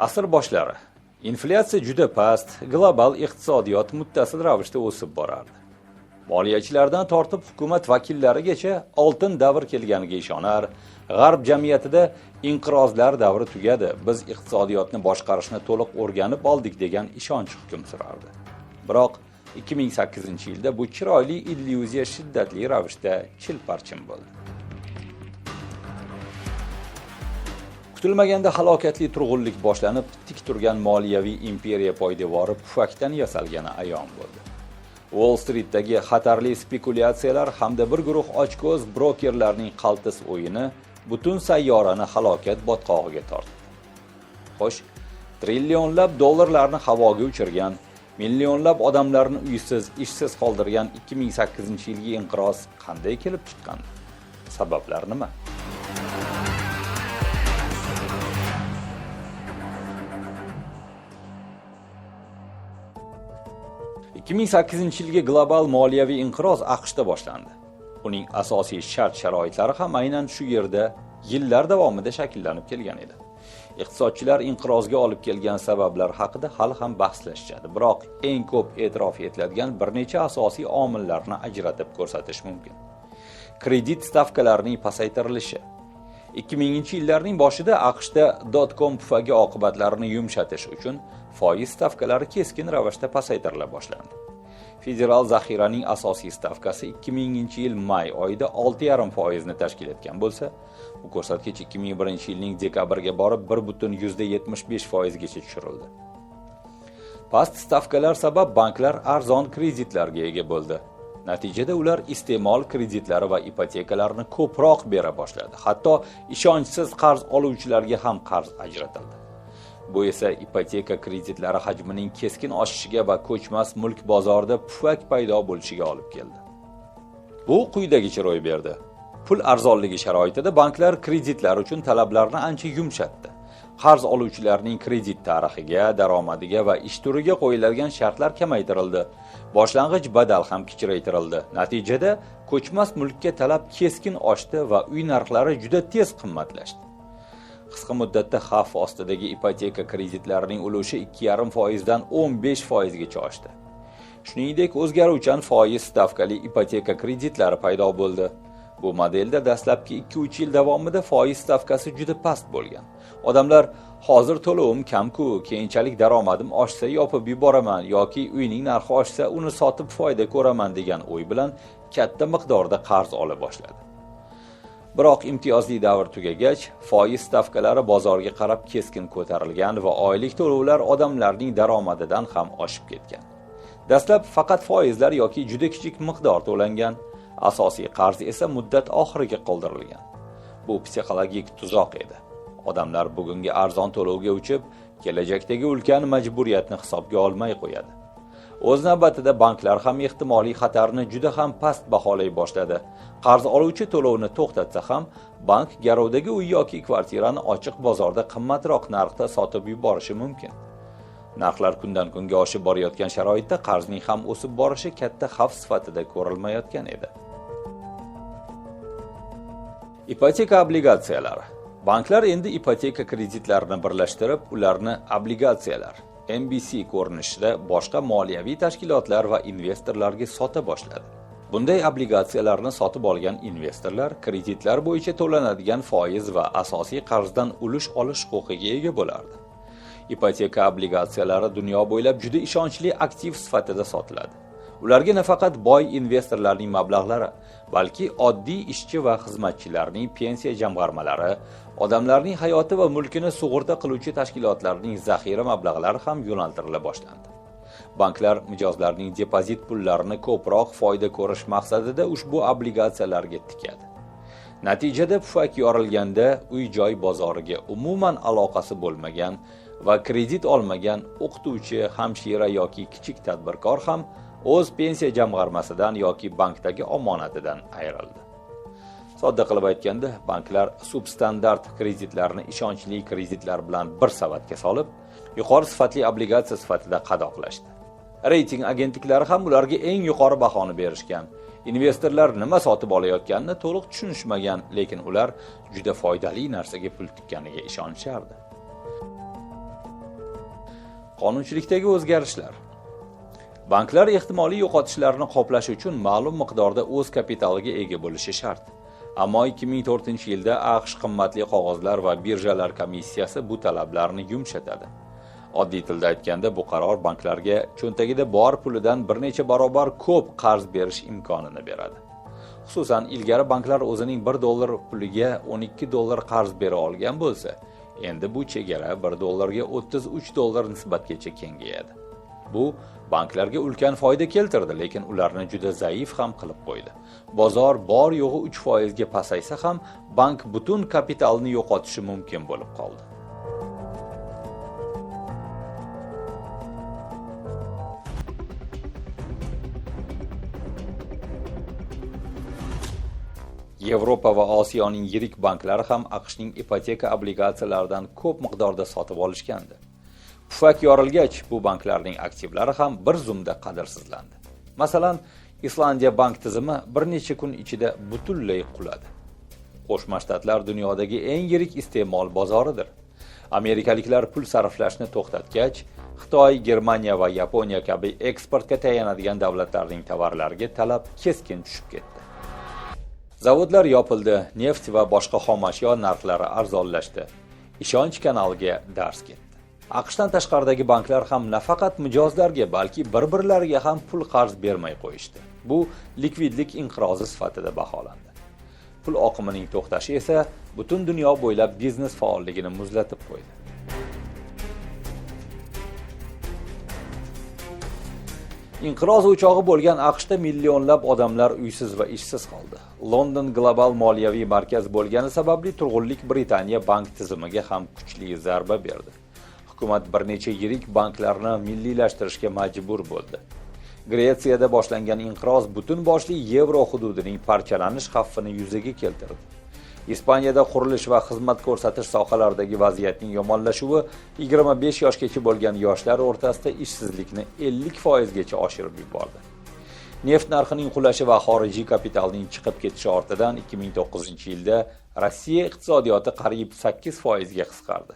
Asr boshlari inflyatsiya juda past, global iqtisodiyot muttasil ravishda o'sib borardi. Moliyachilardan tortib hukumat vakillarigacha oltin davr kelganiga ishonar, g'arb jamiyatida inqirozlar davri tugadi, biz iqtisodiyotni boshqarishni to'liq o'rganib oldik degan ishonch hukm surardi. Biroq 2008-yilda bu chiroyli illyuziya shiddatli ravishda chilparchin bo'ldi. Kutilmaganda halokatli turg'unlik boshlanib, tik turgan moliyaviy imperiya poydevori pufakdan yasalgani ayon bo'ldi. Wall Street'dagi xatarli spekulyatsiyalar hamda bir guruh ochko'z brokerlarning qaltis o'yini butun sayyorani halokat botqog'iga tortdi. Xo'sh, trillionlab dollarlarni havoga uchirgan, millionlab odamlarni uysiz, ishsiz qoldirgan 2008-yilgi inqiroz qanday kelib chiqqan? Sabablar nima? ...2008-yilgi global moliyaviy inqiroz AQShda boshlandi. Uning asosiy shart-sharoitlari ham aynan shu yerda yillar davomida shakllanib kelgan edi. Iqtisodchilar inqirozga olib kelgan sabablar haqida hali ham bahslashadi, biroq eng ko'p e'tirof etiladigan bir necha asosiy omillarni ajratib ko'rsatish mumkin. Kredit stavkalarining pasaytirilishi. 2000-yillarning boshida AQShda dot-com pufagi oqibatlarini yumshatish uchun foiz stavkalari keskin ravishda pasaytirila boshlandi. Federal zaxiraning asosiy stavkasi 2000-yil may oyida 6,5% ni tashkil etgan bo'lsa, bu ko'rsatkich 2001-yilning dekabriga borib 1,75% gacha tushirildi. Past stavkalar sabab banklar arzon kreditlarga ega bo'ldi. Natijada ular iste'mol kreditlari va ipotekalarni ko'proq bera boshladi. Hatto ishonchsiz qarz oluvchilarga ham qarz ajratildi. Bu esa ipoteka kreditlari hajmining keskin oshishiga va ko'chmas mulk bozorida pufak paydo bo'lishiga olib keldi. Bu quyidagicha ro'y berdi. Pul arzonligi sharoitida banklar kreditlar uchun talablarni ancha yumshatdi. Qarz oluvchilarning kredit tarixiga, daromadiga va ish turiga qo'yiladigan shartlar kamaytirildi. Boshlang'ich badal ham kichraytirildi. Natijada ko'chmas mulkka talab keskin oshdi va uy narxlari juda tez qimmatlashdi. Qisqa muddatda xavf ostidagi ipoteka kreditlarining ulushi 2,5% dan 15% gacha oshdi. Shuningdek, o'zgaruvchan foiz stavkali ipoteka kreditlari paydo bo'ldi. Bu modelda dastlabki 2-3 yil davomida foiz stavkasi juda past bo'lgan. Odamlar hozir to'lovim kam-ku, keyinchalik daromadim oshsa yopib yuboraman yoki uyning narxi oshsa uni sotib foyda ko'raman degan o'y bilan katta miqdorda qarz ola boshladi. Biroq imtiyozli davr tugagach, foiz stavkalari bozorga qarab keskin ko'tarilgan va oylik to'lovlar odamlarning daromadidan ham oshib ketgan. Dastlab faqat foizlar yoki juda kichik miqdor to'langan, asosiy qarz esa muddat oxiriga qoldirilgan. Bu psixologik tuzoq edi. Odamlar bugungi arzon to'lovga uchib, kelajakdagi ulkan majburiyatni hisobga olmay qo'yadi. O'z navbatida banklar ham ehtimoliy xatarni juda ham past baholay boshladi. Qarz oluvchi to'lovni to'xtatsa ham, bank garovdagi uy yoki kvartirani ochiq bozorda qimmatroq narxda sotib yuborishi mumkin. Narxlar kundan kunga oshib borayotgan sharoitda qarzning ham o'sib borishi katta xavf sifatida ko'rilmayotgan edi. Ipoteka obligatsiyalari. Banklar endi ipoteka kreditlarini birlashtirib, ularni obligatsiyalar MBC ko'rinishida boshqa moliyaviy tashkilotlar va investorlarga sota boshladi. Bunday obligatsiyalarni sotib olgan investorlar kreditlar bo'yicha to'lanadigan foiz va asosiy qarzdan ulush olish huquqiga ega bo'lardi. Ipoteka obligatsiyalari dunyo bo'ylab juda ishonchli aktiv sifatida sotiladi. Ularga nafaqat boy investorlarning mablag'lari, balki oddiy ishchi va xizmatchilarning pensiya jamg'armalari, odamlarning hayoti va mulkini sug'urta qiluvchi tashkilotlarning zaxira mablag'lari ham yo'naltirila boshlandi. Banklar mijozlarning depozit pullarini ko'proq foyda ko'rish maqsadida ushbu obligatsiyalarga tikadi. Natijada pufak yorilganda uy-joy bozoriga umuman aloqasi bo'lmagan va kredit olmagan o'qituvchi, hamshira yoki kichik tadbirkor ham o'z pensiya jamg'armasidan yoki bankdagi omonatidan ayrildi. Sodda qilib aytganda, banklar substandart kreditlarni ishonchli kreditlar bilan bir savatga solib, yuqori sifatli obligatsiya sifatida qadoqlashdi. Reyting agentliklari ham ularga eng yuqori bahoni berishgan. Investorlar nima sotib olayotganini to'liq tushunishmagan, lekin ular juda foydali narsaga pul tikkaniga ishonishardi. Qonunchilikdagi o'zgarishlar. Banklar ehtimoliy yo'qotishlarni qoplash uchun ma'lum miqdorda o'z kapitaliga ega bo'lishi shart. Ammo 2004-yilda AQSh qimmatli qog'ozlar va birjalar komissiyasi bu talablarni yumshatadi. Oddiy tilda aytganda, bu qaror banklarga cho'ntagida bor pulidan bir necha barobar ko'p qarz berish imkonini beradi. Xususan, ilgari banklar o'zining $1 puliga $12 qarz bera olgan bo'lsa, endi bu chegara $1 ga $33 nisbatgacha kengayadi. Bu banklarga ulkan foyda keltirdi, lekin ularni juda zaif ham qilib qo'ydi. Bozor bor yo'g'i 3% ga pasaysa ham, bank butun kapitalni yo'qotishi mumkin bo'lib qoldi. Yevropa va Osiyoning yirik banklari ham AQShning ipoteka obligatsiyalaridan ko'p miqdorda sotib olishgandi. Pufak yorilgach, bu banklarning aktivlari ham bir zumda qadrsizlandi. Masalan, Islandiya bank tizimi bir necha kun ichida butunlay quladi. Qo'shma Shtatlar dunyodagi eng yirik iste'mol bozoridir. Amerikaliklar pul sarflashni to'xtatgach, Xitoy, Germaniya va Yaponiya kabi eksportga tayanadigan davlatlarning tovarlariga talab keskin tushib ketdi. Zavodlar yopildi, neft va boshqa xomashyo narxlari arzonlashdi. Ishonch kanaliga dars ketdi. AQShdan tashqaridagi banklar ham nafaqat mijozlarga, balki bir-birlariga ham pul qarz bermay qo'yishdi. Bu likvidlik inqirozi sifatida baholandi. Pul oqimining to'xtashi esa butun dunyo bo'ylab biznes faolligini muzlatib qo'ydi. Inqiroz o'chog'i bo'lgan AQShda millionlab odamlar uysiz va ishsiz qoldi. London global moliyaviy markaz bo'lgani sababli turg'unlik Britaniya bank tizimiga ham kuchli zarba berdi. Hukumat bir necha yirik banklarni milliylashtirishga majbur bo'ldi. Gretsiyada boshlangan inqiroz butun boshli yevro hududining parchalanish xavfini yuzaga keltirdi. Ispaniyada qurilish va xizmat ko'rsatish sohalaridagi vaziyatning yomonlashuvi 25 yoshgacha bo'lgan yoshlar o'rtasida ishsizlikni 50% gacha oshirib yubordi. Neft narxining qulashi va xorijiy kapitalning chiqib ketishi ortidan 2009-yilda Rossiya iqtisodiyoti qariyb 8% ga qisqardi.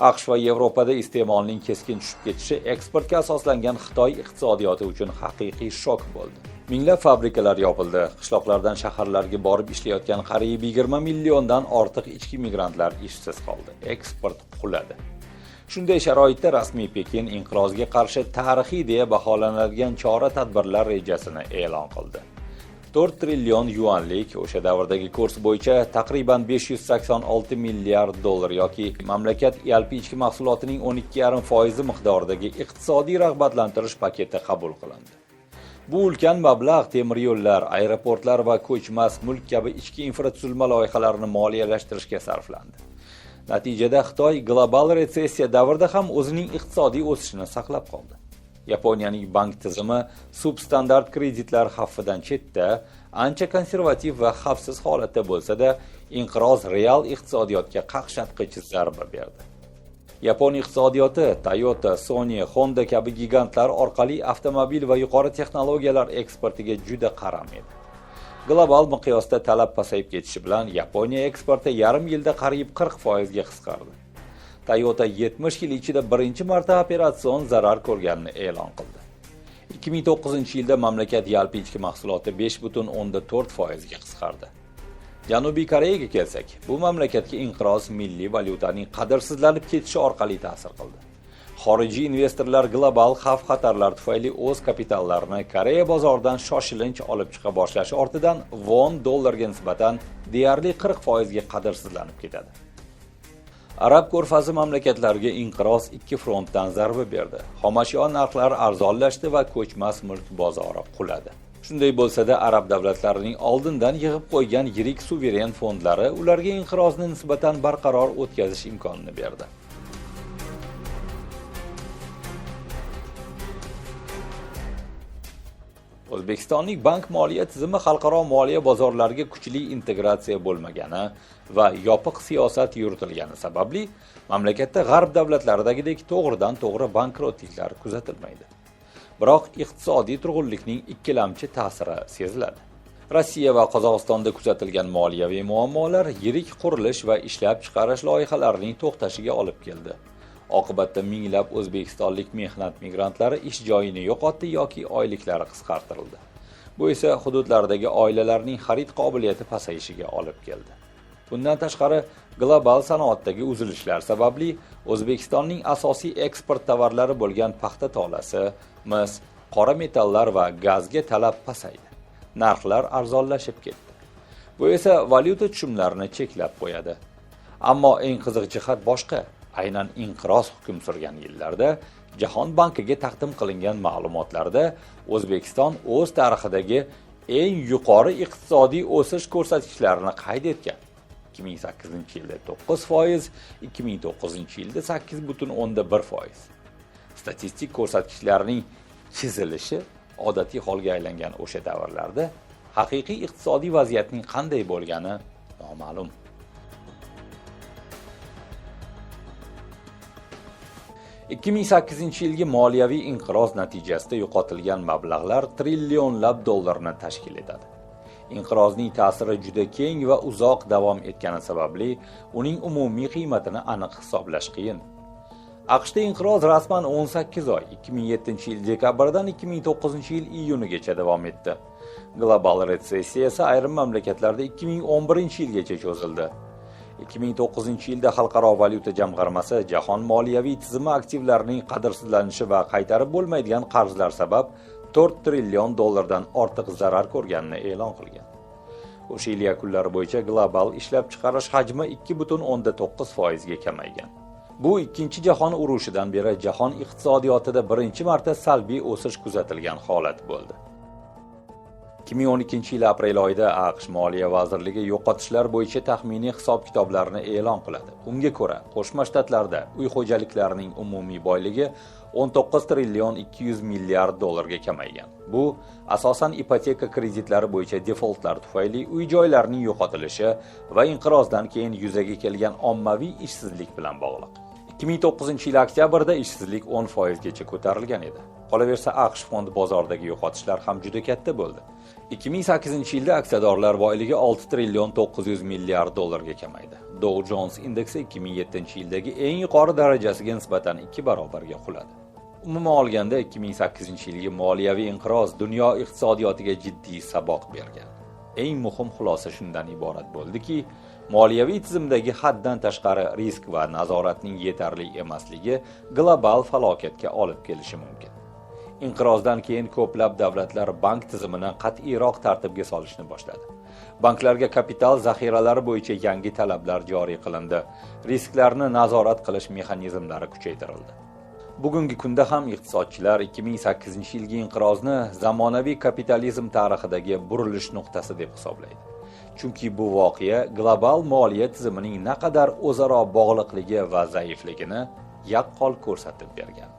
AQSh va Yevropada iste'molning keskin tushib ketishi eksportga asoslangan Xitoy iqtisodiyoti uchun haqiqiy shok bo'ldi. Minglab fabrikalar yopildi. Qishloqlardan shaharlarga borib ishlayotgan qariyb 20 milliondan ortiq ichki migrantlar ishsiz qoldi. Eksport quladi. Shunday sharoitda rasmiy Pekin inqirozga qarshi tarixiy deya baholanadigan chora-tadbirlar rejasini e'lon qildi. 4 trillion yuanlik o'sha davrdagi kurs bo'yicha taqriban 586 milliard dollar yoki mamlakat yalpi ichki mahsulotining 12,5% miqdoridagi iqtisodiy rag'batlantirish paketi qabul qilindi. Bu ulkan mablag' temir yo'llar, aeroportlar va ko'chmas mulk kabi ichki infratuzilma loyihalarini moliyalashtirishga sarflandi. Natijada Xitoy global retsessiya davrida ham o'zining iqtisodiy o'sishini saqlab qoldi. Yaponiyaning bank tizimi substandart kreditlar xavfidan chetda, ancha konservativ va xavfsiz holatda bo'lsa-da, inqiroz real iqtisodiyotga qaqshatqich zarba berdi. Yapon iqtisodiyoti Toyota, Sony, Honda kabi gigantlar orqali avtomobil va yuqori texnologiyalar eksportiga juda qaram edi. Global miqyosda talab pasayib ketishi bilan Yaponiya eksporti yarim yilda qariyb 40% ga qisqardi. Toyota 70 yil ichida birinchi marta operatsion zarar ko'rganini e'lon qildi. 2009-yilda mamlakat yalpi ichki mahsuloti 5,4% ga qisqardi. Janubiy Koreyaga kelsak, bu mamlakatga inqiroz milliy valyutaning qadrsizlanib ketishi orqali ta'sir qildi. Xorijiy investorlar global xavf-xatarlar tufayli o'z kapitallarini Koreya bozoridan shoshilinch olib chiqa boshlashi ortidan won dollarga nisbatan deyarli 40% ga qadrsizlanib ketadi. Arab ko'rfazi mamlakatlariga inqiroz ikki frontdan zarba berdi. Xomashyo narxlari arzonlashdi va ko'chmas mulk bozori quladi. Shunday bo'lsa-da, arab davlatlarining oldindan yig'ib qo'ygan yirik suveren fondlari ularga inqirozni nisbatan barqaror o'tkazish imkonini berdi. O'zbekistonning bank moliya tizimi xalqaro moliya bozorlariga kuchli integratsiya bo'lmagani va yopiq siyosat yuritilgani sababli mamlakatda g'arb davlatlaridagidek to'g'ridan-to'g'ri bankrotliklar kuzatilmaydi. Biroq iqtisodiy turg'unlikning ikkilamchi ta'siri seziladi. Rossiya va Qozog'istonda kuzatilgan moliyaviy muammolar yirik qurilish va ishlab chiqarish loyihalarining to'xtashiga olib keldi. Oqibatda minglab o'zbekistonlik mehnat migrantlari ish joyini yo'qotdi yoki oyliklari qisqartirildi. Bu esa hududlardagi oilalarning xarid qobiliyati pasayishiga olib keldi. Bundan tashqari, global sanoatdagi uzilishlar sababli O'zbekistonning asosiy eksport tovarlari bo'lgan paxta tolasi, mis, qora metallar va gazga talab pasaydi. Narxlar arzonlashib ketdi. Bu esa valyuta tushumlarini cheklab qo'yadi. Ammo eng qiziq jihat boshqa. Aynan inqiroz hukm surgan yillarda Jahon bankiga taqdim qilingan ma'lumotlarda O'zbekiston o'z tarixidagi eng yuqori iqtisodiy o'sish ko'rsatkichlarini qayd etgan. 2008-yilda 9%, 2009-yilda 8,1%. Statistik ko'rsatkichlarning chizilishi odatiy holga aylangan o'sha davrlarda haqiqiy iqtisodiy vaziyatning qanday bo'lgani noma'lum. 2008-yilgi moliyaviy inqiroz natijasida yo'qotilgan mablag'lar trillionlab dollarni tashkil etadi. Inqirozning ta'siri juda keng va uzoq davom etgani sababli uning umumiy qiymatini aniq hisoblash qiyin. AQShda inqiroz rasman 18 oy, 2007-yil dekabrdan 2009-yil iyunigacha davom etdi. Global retsessiya esa ayrim mamlakatlarda 2011-yilgacha cho'zildi. 2009-yilda Xalqaro valyuta jamg'armasi jahon moliyaviy tizimi aktivlarining qadrsizlanishi va qaytarib bo'lmaydigan qarzlar sabab 4 trillion dollardan ortiq zarar ko'rganini e'lon qilgan. O'sha yil yakunlari bo'yicha global ishlab chiqarish hajmi 2,9% ga kamaygan. Bu ikkinchi jahon urushidan beri jahon iqtisodiyotida birinchi marta salbiy o'sish kuzatilgan holat bo'ldi. 2012-yil aprel oyida AQSh Moliya vazirligi yo'qotishlar bo'yicha taxminiy hisob-kitoblarni e'lon qiladi. Unga ko'ra, Qo'shma Shtatlarda uy xo'jaliklarining umumiy boyligi 19 trillion 200 milliard dollarga kamaygan. Bu asosan ipoteka kreditlari bo'yicha defoltlar tufayli uy-joylarning yo'qotilishi va inqirozdan keyin yuzaga kelgan ommaviy ishsizlik bilan bog'liq. 2009-yil oktyabrda ishsizlik 10% gacha ko'tarilgan edi. Qolaversa, AQSh fond bozoridagi yo'qotishlar ham juda katta bo'ldi. 2008-yilda aksiyadorlar boyligi 6 trillion 900 milliard dollarga kamaydi. Dow Jones indeksi 2007-yildagi eng yuqori darajasiga nisbatan 2 barobarga quladi. Umuman olganda 2008-yilgi moliyaviy inqiroz dunyo iqtisodiyotiga jiddiy saboq bergan. Eng muhim xulosa shundan iborat bo'ldiki, moliyaviy tizimdagi haddan tashqari risk va nazoratning yetarli emasligi global falokatga olib kelishi mumkin. Inqirozdan keyin ko'plab davlatlar bank tizimini qat'iyroq tartibga solishni boshladi. Banklarga kapital zaxiralari bo'yicha yangi talablar joriy qilindi. Risklarni nazorat qilish mexanizmlari kuchaytirildi. Bugungi kunda ham iqtisodchilar 2008-yilgi inqirozni zamonaviy kapitalizm tarixidagi burilish nuqtasi deb hisoblaydi. Chunki bu voqea global moliya tizimining naqadar o'zaro bog'liqligi va zaifligini yaqqol ko'rsatib bergan.